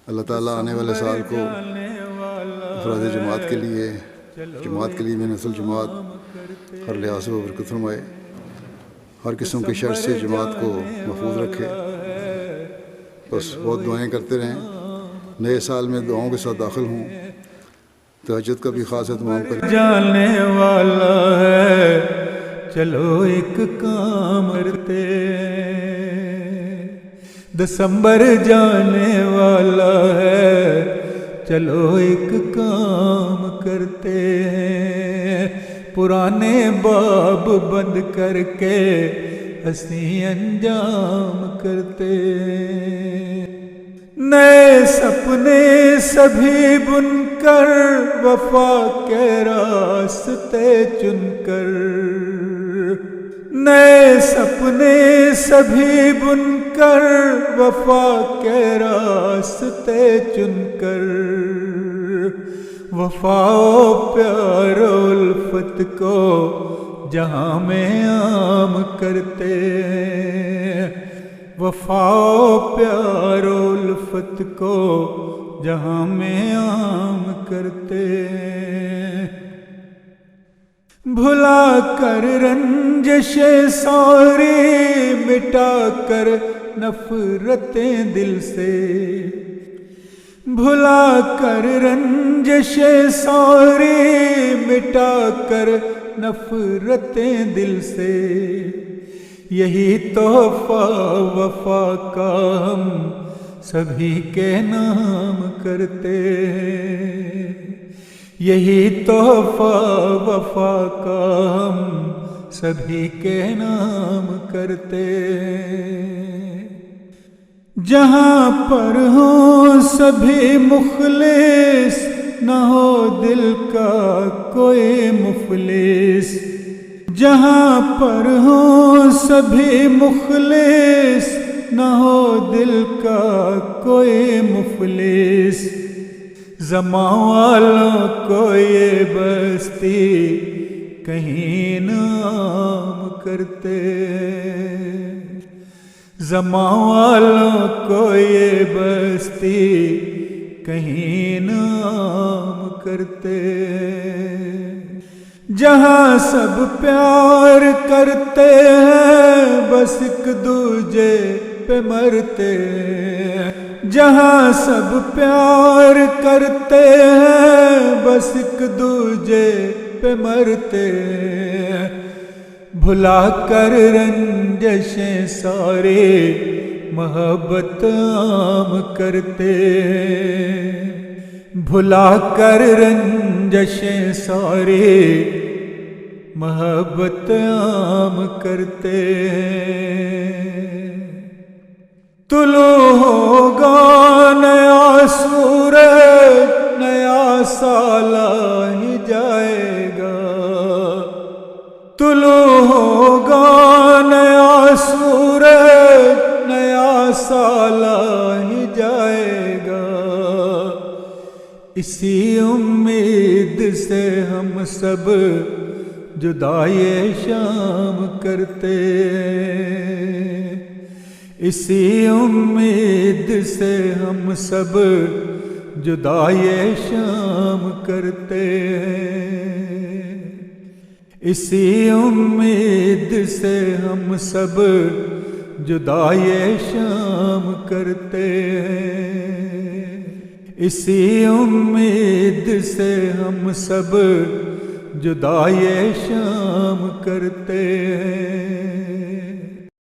اللہ تعالیٰ آنے والے سال کو افراد جماعت کے لیے میں نسل جماعت ہر لحاظ سے برکت فرمائے، ہر قسم کے شر سے جماعت کو محفوظ رکھے۔ بس بہت دعائیں کرتے رہیں، نئے سال میں دعاؤں کے ساتھ داخل ہوں، تہجد کا بھی خاص اہتمام کریں۔ جانے والا ہے چلو ایک کام کرتے، دسمبر جانے والا ہے چلو ایک کام کرتے ہیں، پرانے باب بند کر کے ہنسی انجام کرتے، نئے سپنے سبھی بن کر وفا کے راستے چن کر، نئے سپنے سبھی بن کر وفا کے راستے چن کر، وفا و پیار و الفت کو جہاں میں عام کرتے، وفا و پیار و الفت کو جہاں میں عام کرتے، بھلا کر رنجشیں ساری مٹا کر نفرتیں دل سے، بھلا کر رنجشیں ساری مٹا کر نفرتیں دل سے، یہی تحفہ وفا کا ہم سبھی کے نام کرتے، یہی تحفہ وفا کا ہم سبھی کے نام کرتے، جہاں پر ہوں سبھی مخلص نہ ہو دل کا کوئی مفلس، جہاں پر ہوں سبھی مخلص نہ ہو دل کا کوئی مفلس، زماں والوں کو یہ بستی کہیں نام کرتے، زماں والوں کو یہ بستی کہیں نام کرتے، جہاں سب پیار کرتے ہیں بس ایک دوجے پہ مرتے، جہاں سب پیار کرتے ہیں بس ایک دوجے پہ مرتے، بھلا کر رنجشیں سارے محبت عام کرتے، بھلا کر رنجشیں سارے محبت عام کرتے، طلوع ہوگا نیا سورج نیا سال ہی جائے گا، طلوع ہوگا نیا سورج نیا سال ہی جائے گا، اسی امید سے ہم سب جدائی شام کرتے، اسی امید سے ہم سب جدائی شام کرتے، اسی امید سے ہم سب جدائی شام کرتے، اسی امید سے ہم سب جدائی شام کرتے ہیں۔